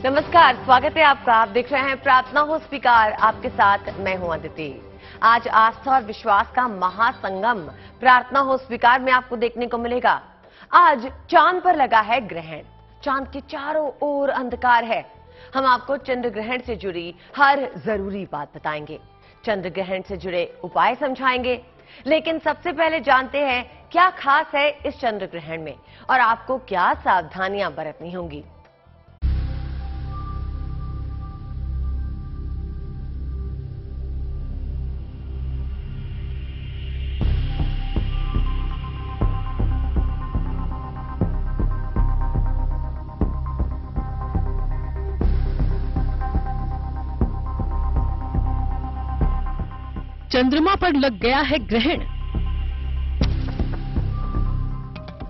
नमस्कार, स्वागत है आपका। आप देख रहे हैं प्रार्थना हो स्वीकार, आपके साथ मैं हूं अदिति। आज आस्था और विश्वास का महासंगम प्रार्थना हो स्वीकार में आपको देखने को मिलेगा। आज चांद पर लगा है ग्रहण, चांद के चारों ओर अंधकार है। हम आपको चंद्र ग्रहण से जुड़ी हर जरूरी बात बताएंगे, चंद्र ग्रहण से जुड़े उपाय समझाएंगे। लेकिन सबसे पहले जानते हैं क्या खास है इस चंद्र ग्रहण में और आपको क्या सावधानियां बरतनी होंगी। चंद्रमा पर लग गया है ग्रहण।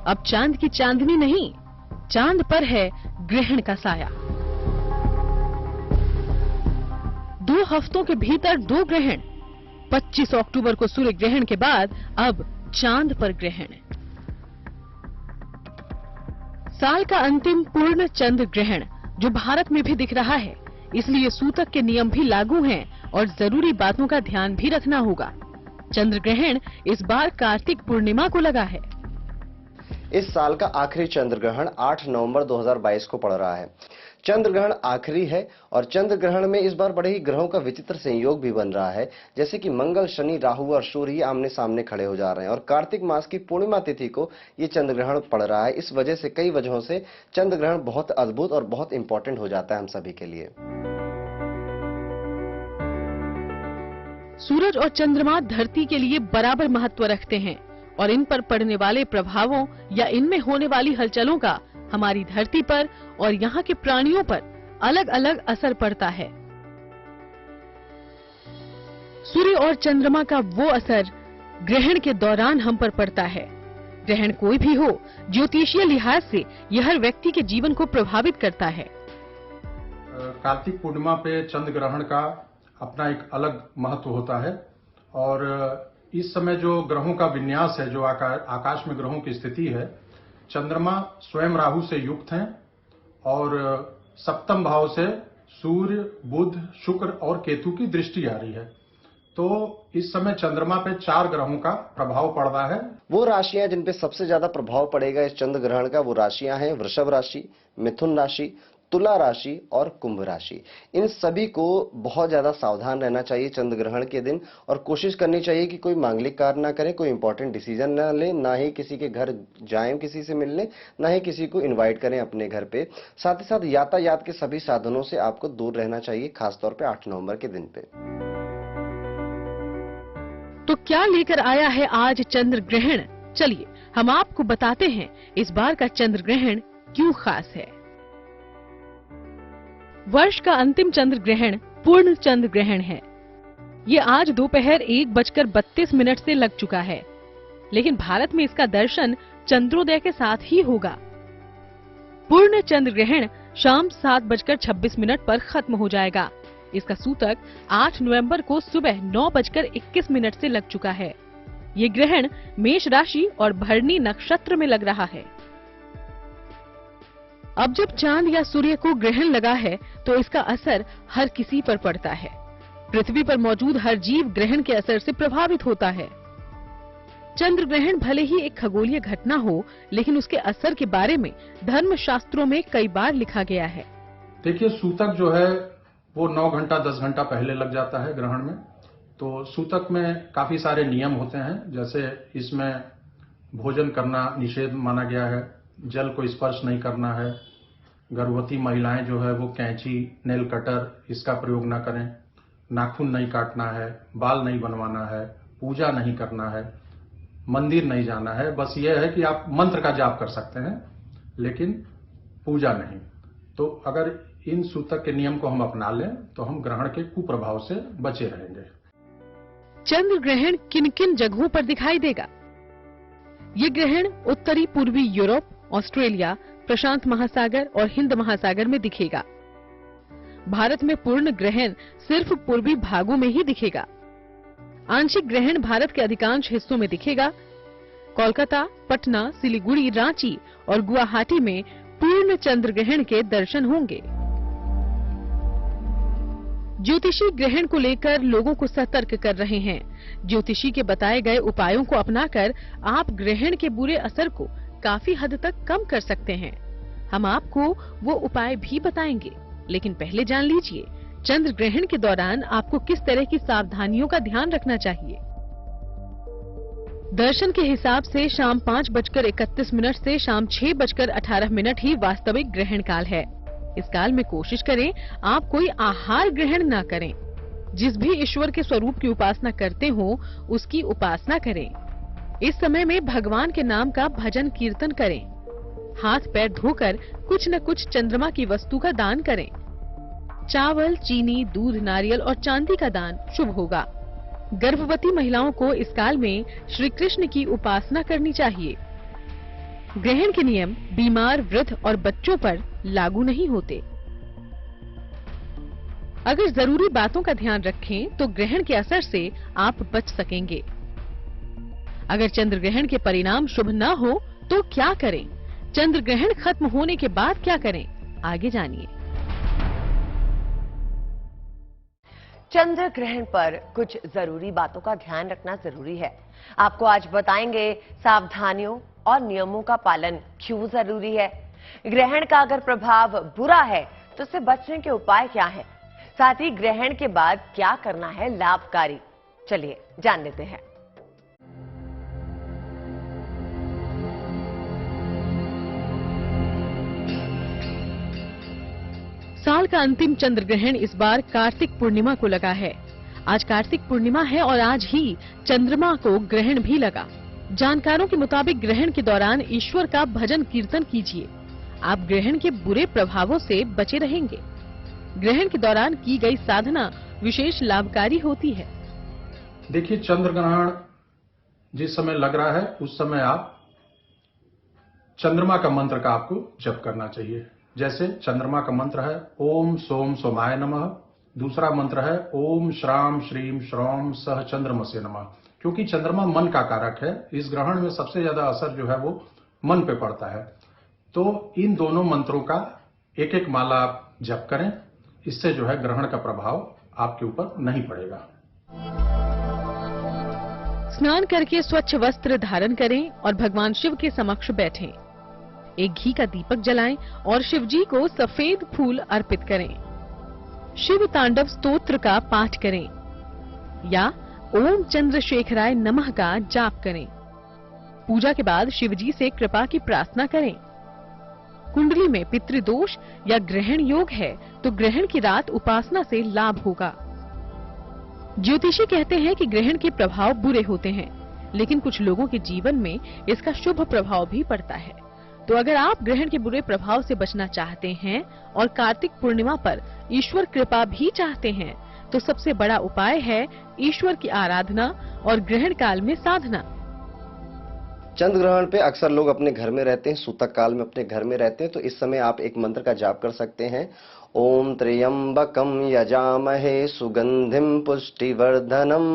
अब चांद की चांदनी नहीं, चांद पर है ग्रहण का साया। 2 हफ्तों के भीतर 2 ग्रहण। 25 अक्टूबर को सूर्य ग्रहण के बाद अब चांद पर ग्रहण। साल का अंतिम पूर्ण चंद्र ग्रहण जो भारत में भी दिख रहा है, इसलिए सूतक के नियम भी लागू हैं और जरूरी बातों का ध्यान भी रखना होगा। चंद्र ग्रहण इस बार कार्तिक पूर्णिमा को लगा है। इस साल का आखिरी चंद्र ग्रहण 8 नवंबर 2022 को पड़ रहा है। चंद्र ग्रहण आखिरी है और चंद्र ग्रहण में इस बार बड़े ही ग्रहों का विचित्र संयोग भी बन रहा है, जैसे कि मंगल, शनि, राहु और सूर्य ही आमने सामने खड़े हो जा रहे हैं और कार्तिक मास की पूर्णिमा तिथि को ये चंद्र ग्रहण पड़ रहा है। इस वजह से कई वजहों से चंद्र ग्रहण बहुत अद्भुत और बहुत इंपॉर्टेंट हो जाता है हम सभी के लिए। सूरज और चंद्रमा धरती के लिए बराबर महत्व रखते हैं और इन पर पड़ने वाले प्रभावों या इनमें होने वाली हलचलों का हमारी धरती पर और यहाँ के प्राणियों पर अलग अलग असर पड़ता है। सूर्य और चंद्रमा का वो असर ग्रहण के दौरान हम पर पड़ता है। ग्रहण कोई भी हो, ज्योतिषीय लिहाज से यह हर व्यक्ति के जीवन को प्रभावित करता है। कार्तिक पूर्णिमा पे चंद्र ग्रहण का अपना एक अलग महत्व होता है और इस समय जो ग्रहों का विन्यास है, जो आकाश में ग्रहों की स्थिति है, चंद्रमा स्वयं राहु से युक्त हैं और सप्तम भाव से सूर्य, बुध, शुक्र और केतु की दृष्टि आ रही है। तो इस समय चंद्रमा पे 4 ग्रहों का प्रभाव पड़ रहा है। वो राशियां जिन पे सबसे ज्यादा प्रभाव पड़ेगा इस चंद्र ग्रहण का, वो राशियां हैं वृषभ राशि, मिथुन राशि, तुला राशि और कुंभ राशि। इन सभी को बहुत ज्यादा सावधान रहना चाहिए चंद्र ग्रहण के दिन और कोशिश करनी चाहिए कि कोई मांगलिक कार्य ना करें, कोई इंपॉर्टेंट डिसीजन ना लें, ना ही किसी के घर जाएं किसी से मिलने, ना ही किसी को इनवाइट करें अपने घर पे। साथ ही साथ यातायात के सभी साधनों से आपको दूर रहना चाहिए, खासतौर पे 8 नवंबर के दिन पे। तो क्या लेकर आया है आज चंद्र ग्रहण? चलिए हम आपको बताते हैं इस बार का चंद्र ग्रहण क्यों खास है। वर्ष का अंतिम चंद्र ग्रहण पूर्ण चंद्र ग्रहण है। ये आज दोपहर 1:32 से लग चुका है, लेकिन भारत में इसका दर्शन चंद्रोदय के साथ ही होगा। पूर्ण चंद्र ग्रहण शाम 7:26 पर खत्म हो जाएगा। इसका सूतक 8 नवंबर को सुबह 9:21 से लग चुका है। ये ग्रहण मेष राशि और भरणी नक्षत्र में लग रहा है। अब जब चांद या सूर्य को ग्रहण लगा है तो इसका असर हर किसी पर पड़ता है। पृथ्वी पर मौजूद हर जीव ग्रहण के असर से प्रभावित होता है। चंद्र ग्रहण भले ही एक खगोलीय घटना हो, लेकिन उसके असर के बारे में धर्म शास्त्रों में कई बार लिखा गया है। देखिए, सूतक जो है वो 9 घंटा 10 घंटा पहले लग जाता है ग्रहण में। तो सूतक में काफी सारे नियम होते हैं, जैसे इसमें भोजन करना निषेध माना गया है, जल को स्पर्श नहीं करना है, गर्भवती महिलाएं जो है वो कैंची, नेल कटर इसका प्रयोग ना करें, नाखून नहीं काटना है, बाल नहीं बनवाना है, पूजा नहीं करना है, मंदिर नहीं जाना है। बस ये है कि आप मंत्र का जाप कर सकते हैं लेकिन पूजा नहीं। तो अगर इन सूतक के नियम को हम अपना लें तो हम ग्रहण के कुप्रभाव से बचे रहेंगे। चंद्र ग्रहण किन किन जगहों पर दिखाई देगा? ये ग्रहण उत्तरी पूर्वी यूरोप, ऑस्ट्रेलिया, प्रशांत महासागर और हिंद महासागर में दिखेगा। भारत में पूर्ण ग्रहण सिर्फ पूर्वी भागों में ही दिखेगा। आंशिक ग्रहण भारत के अधिकांश हिस्सों में दिखेगा। कोलकाता, पटना, सिलीगुड़ी, रांची और गुवाहाटी में पूर्ण चंद्र ग्रहण के दर्शन होंगे। ज्योतिषी ग्रहण को लेकर लोगों को सतर्क कर रहे हैं। ज्योतिषी के बताए गए उपायों को अपनाकर आप ग्रहण के बुरे असर को काफी हद तक कम कर सकते हैं। हम आपको वो उपाय भी बताएंगे, लेकिन पहले जान लीजिए चंद्र ग्रहण के दौरान आपको किस तरह की सावधानियों का ध्यान रखना चाहिए। दर्शन के हिसाब से शाम 5:31 से शाम 6:18 ही वास्तविक ग्रहण काल है। इस काल में कोशिश करें आप कोई आहार ग्रहण न करें। जिस भी ईश्वर के स्वरूप की उपासना करते हो उसकी उपासना करें। इस समय में भगवान के नाम का भजन कीर्तन करें। हाथ पैर धोकर कुछ न कुछ चंद्रमा की वस्तु का दान करें। चावल, चीनी, दूध, नारियल और चांदी का दान शुभ होगा। गर्भवती महिलाओं को इस काल में श्री कृष्ण की उपासना करनी चाहिए। ग्रहण के नियम बीमार, वृद्ध और बच्चों पर लागू नहीं होते। अगर जरूरी बातों का ध्यान रखें तो ग्रहण के असर से आप बच सकेंगे। अगर चंद्र ग्रहण के परिणाम शुभ न हो तो क्या करें? चंद्र ग्रहण खत्म होने के बाद क्या करें? आगे जानिए। चंद्र ग्रहण पर कुछ जरूरी बातों का ध्यान रखना जरूरी है। आपको आज बताएंगे सावधानियों और नियमों का पालन क्यों जरूरी है। ग्रहण का अगर प्रभाव बुरा है तो उससे बचने के उपाय क्या हैं? साथ ही ग्रहण के बाद क्या करना है लाभकारी। चलिए जान लेते हैं। साल का अंतिम चंद्र ग्रहण इस बार कार्तिक पूर्णिमा को लगा है। आज कार्तिक पूर्णिमा है और आज ही चंद्रमा को ग्रहण भी लगा। जानकारों के मुताबिक ग्रहण के दौरान ईश्वर का भजन कीर्तन कीजिए। आप ग्रहण के बुरे प्रभावों से बचे रहेंगे। ग्रहण के दौरान की गई साधना विशेष लाभकारी होती है। देखिए, चंद्र ग्रहण जिस समय लग रहा है उस समय आप चंद्रमा का मंत्र का आपको जप करना चाहिए। जैसे चंद्रमा का मंत्र है ओम सोम सोमाय नमः। दूसरा मंत्र है ओम श्राम श्रीम श्रौम सह चंद्रमसे नमः। क्योंकि चंद्रमा मन का कारक है, इस ग्रहण में सबसे ज्यादा असर जो है वो मन पे पड़ता है। तो इन दोनों मंत्रों का एक एक माला आप जप करें। इससे जो है ग्रहण का प्रभाव आपके ऊपर नहीं पड़ेगा। स्नान करके स्वच्छ वस्त्र धारण करें और भगवान शिव के समक्ष बैठें। एक घी का दीपक जलाएं और शिव जी को सफेद फूल अर्पित करें। शिव तांडव स्तोत्र का पाठ करें या ओम चंद्रशेखराय नमः का जाप करें। पूजा के बाद शिव जी से कृपा की प्रार्थना करें। कुंडली में पितृदोष या ग्रहण योग है तो ग्रहण की रात उपासना से लाभ होगा। ज्योतिषी कहते हैं कि ग्रहण के प्रभाव बुरे होते हैं, लेकिन कुछ लोगों के जीवन में इसका शुभ प्रभाव भी पड़ता है। तो अगर आप ग्रहण के बुरे प्रभाव से बचना चाहते हैं और कार्तिक पूर्णिमा पर ईश्वर कृपा भी चाहते हैं तो सबसे बड़ा उपाय है ईश्वर की आराधना और ग्रहण काल में साधना। चंद्र ग्रहण पे अक्सर लोग अपने घर में रहते हैं, सूतक काल में अपने घर में रहते हैं, तो इस समय आप एक मंत्र का जाप कर सकते हैं। ओम त्र्यंबकम यजामहे सुगंधिम पुष्टिवर्धनम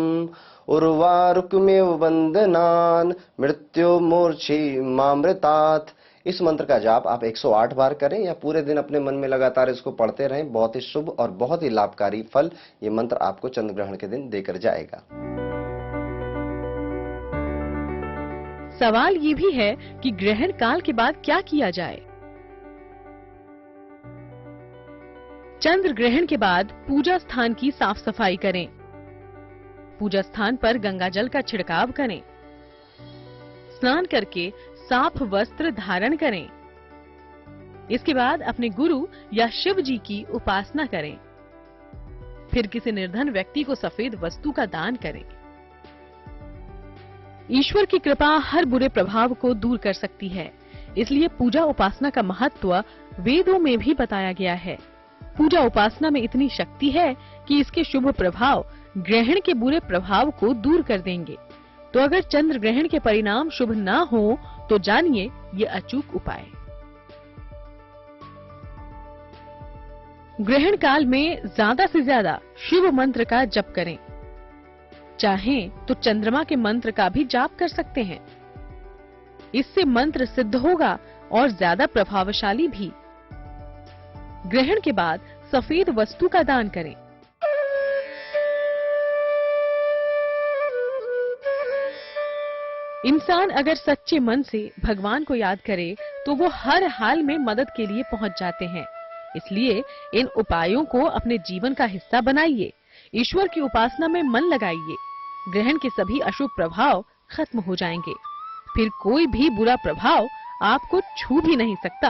उर्वारुकमेव वंदनान मृत्यु मूर्छि मामृतात्। इस मंत्र का जाप आप 108 बार करें या पूरे दिन अपने मन में लगातार इसको पढ़ते रहें। बहुत ही शुभ और बहुत ही लाभकारी फल ये मंत्र आपको चंद्र ग्रहण के दिन देकर जाएगा। सवाल ये भी है कि ग्रहण काल के बाद क्या किया जाए। चंद्र ग्रहण के बाद पूजा स्थान की साफ सफाई करें। पूजा स्थान पर गंगा जल का छिड़काव करें। स्नान करके साफ वस्त्र धारण करें। इसके बाद अपने गुरु या शिव जी की उपासना करें। फिर किसी निर्धन व्यक्ति को सफेद वस्तु का दान करें। ईश्वर की कृपा हर बुरे प्रभाव को दूर कर सकती है, इसलिए पूजा उपासना का महत्व वेदों में भी बताया गया है। पूजा उपासना में इतनी शक्ति है कि इसके शुभ प्रभाव ग्रहण के बुरे प्रभाव को दूर कर देंगे। तो अगर चंद्र ग्रहण के परिणाम शुभ न हो तो जानिए ये अचूक उपाय। ग्रहण काल में ज्यादा से ज्यादा शिव मंत्र का जप करें। चाहें तो चंद्रमा के मंत्र का भी जाप कर सकते हैं। इससे मंत्र सिद्ध होगा और ज्यादा प्रभावशाली भी। ग्रहण के बाद सफेद वस्तु का दान करें। इंसान अगर सच्चे मन से भगवान को याद करे तो वो हर हाल में मदद के लिए पहुंच जाते हैं। इसलिए इन उपायों को अपने जीवन का हिस्सा बनाइए। ईश्वर की उपासना में मन लगाइए। ग्रहण के सभी अशुभ प्रभाव खत्म हो जाएंगे। फिर कोई भी बुरा प्रभाव आपको छू भी नहीं सकता।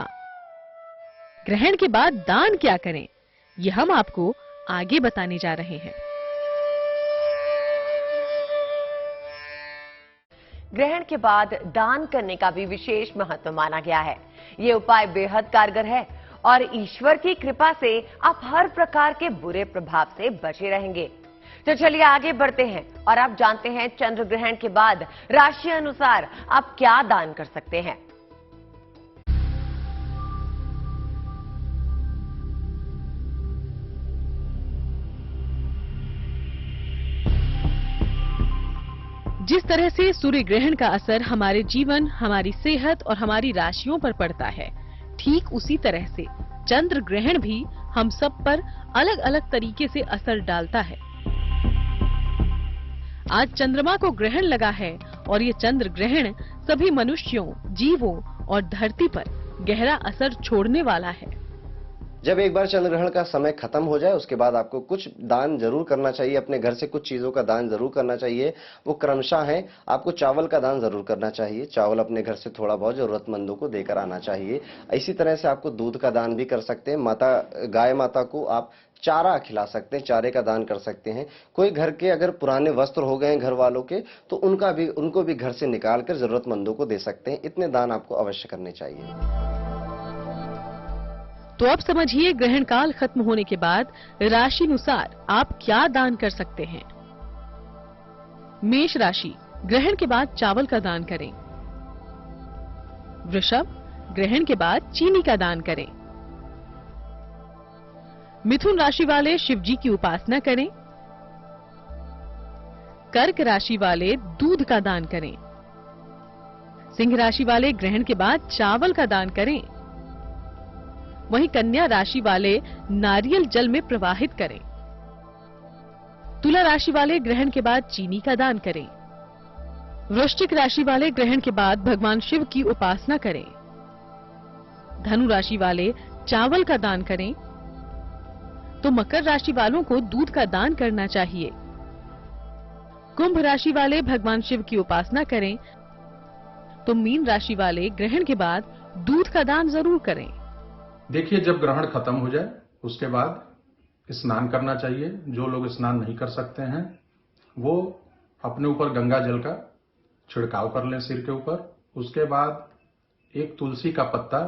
ग्रहण के बाद दान क्या करें, ये हम आपको आगे बताने जा रहे हैं। ग्रहण के बाद दान करने का भी विशेष महत्व माना गया है। ये उपाय बेहद कारगर है और ईश्वर की कृपा से आप हर प्रकार के बुरे प्रभाव से बचे रहेंगे। तो चलिए आगे बढ़ते हैं और आप जानते हैं चंद्र ग्रहण के बाद राशि अनुसार आप क्या दान कर सकते हैं। जिस तरह से सूर्य ग्रहण का असर हमारे जीवन, हमारी सेहत और हमारी राशियों पर पड़ता है, ठीक उसी तरह से चंद्र ग्रहण भी हम सब पर अलग अलग तरीके से असर डालता है। आज चंद्रमा को ग्रहण लगा है और ये चंद्र ग्रहण सभी मनुष्यों, जीवों और धरती पर गहरा असर छोड़ने वाला है। जब एक बार चंद्र ग्रहण का समय खत्म हो जाए उसके बाद आपको कुछ दान जरूर करना चाहिए। अपने घर से कुछ चीजों का दान जरूर करना चाहिए। वो क्रमशः है, आपको चावल का दान जरूर करना चाहिए। चावल अपने घर से थोड़ा बहुत जरूरतमंदों को देकर आना चाहिए। इसी तरह से आपको दूध का दान भी कर सकते हैं। गाय माता को आप चारा खिला सकते हैं, चारे का दान कर सकते हैं। कोई घर के अगर पुराने वस्त्र हो गए घर वालों के तो उनको भी घर से निकाल कर जरूरतमंदों को दे सकते हैं। इतने दान आपको अवश्य करने चाहिए। तो अब समझिए ग्रहण काल खत्म होने के बाद राशि अनुसार आप क्या दान कर सकते हैं। मेष राशि, ग्रहण के बाद चावल का दान करें। वृषभ, ग्रहण के बाद चीनी का दान करें। मिथुन राशि वाले शिव जी की उपासना करें। कर्क राशि वाले दूध का दान करें। सिंह राशि वाले ग्रहण के बाद चावल का दान करें। वहीं कन्या राशि वाले नारियल जल में प्रवाहित करें। तुला राशि वाले ग्रहण के बाद चीनी का दान करें। वृश्चिक राशि वाले ग्रहण के बाद भगवान शिव की उपासना करें। धनु राशि वाले चावल का दान करें। तो मकर राशि वालों को दूध का दान करना चाहिए। कुंभ राशि वाले भगवान शिव की उपासना करें। तो मीन राशि वाले ग्रहण के बाद दूध का दान जरूर करें। देखिए, जब ग्रहण खत्म हो जाए उसके बाद स्नान करना चाहिए। जो लोग स्नान नहीं कर सकते हैं वो अपने ऊपर गंगा जल का छिड़काव कर लें सिर के ऊपर। उसके बाद एक तुलसी का पत्ता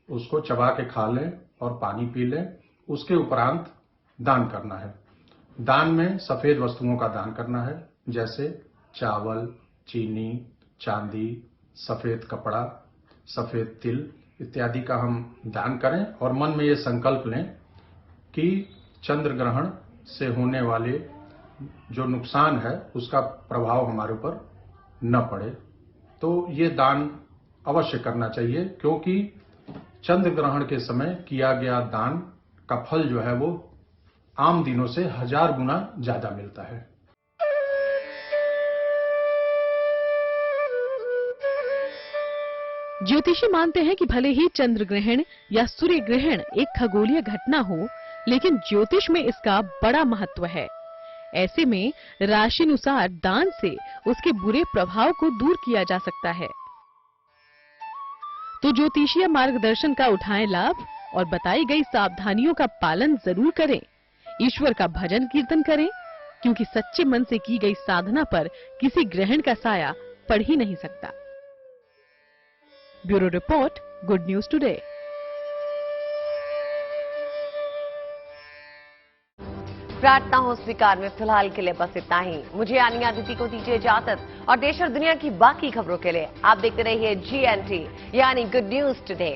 उसको चबा के खा लें और पानी पी लें। उसके उपरांत दान करना है। दान में सफेद वस्तुओं का दान करना है, जैसे चावल, चीनी, चांदी, सफेद कपड़ा, सफेद तिल इत्यादि का हम दान करें और मन में ये संकल्प लें कि चंद्र ग्रहण से होने वाले जो नुकसान है उसका प्रभाव हमारे ऊपर न पड़े। तो ये दान अवश्य करना चाहिए, क्योंकि चंद्र ग्रहण के समय किया गया दान का फल जो है वो आम दिनों से 1000 गुना ज्यादा मिलता है। ज्योतिषी मानते हैं कि भले ही चंद्र ग्रहण या सूर्य ग्रहण एक खगोलीय घटना हो, लेकिन ज्योतिष में इसका बड़ा महत्व है। ऐसे में राशि अनुसार दान से उसके बुरे प्रभाव को दूर किया जा सकता है। तो ज्योतिषीय मार्गदर्शन का उठाएं लाभ और बताई गई सावधानियों का पालन जरूर करें। ईश्वर का भजन कीर्तन करें, क्योंकि सच्चे मन से की गई साधना पर किसी ग्रहण का साया पड़ ही नहीं सकता। Bureau report, good news today. प्रार्थना हो स्वीकार में फिलहाल के लिए बस इतना ही। मुझे यानी अदिति को दीजिए इजाजत और देश और दुनिया की बाकी खबरों के लिए आप देखते रहिए GNT यानी गुड न्यूज टुडे।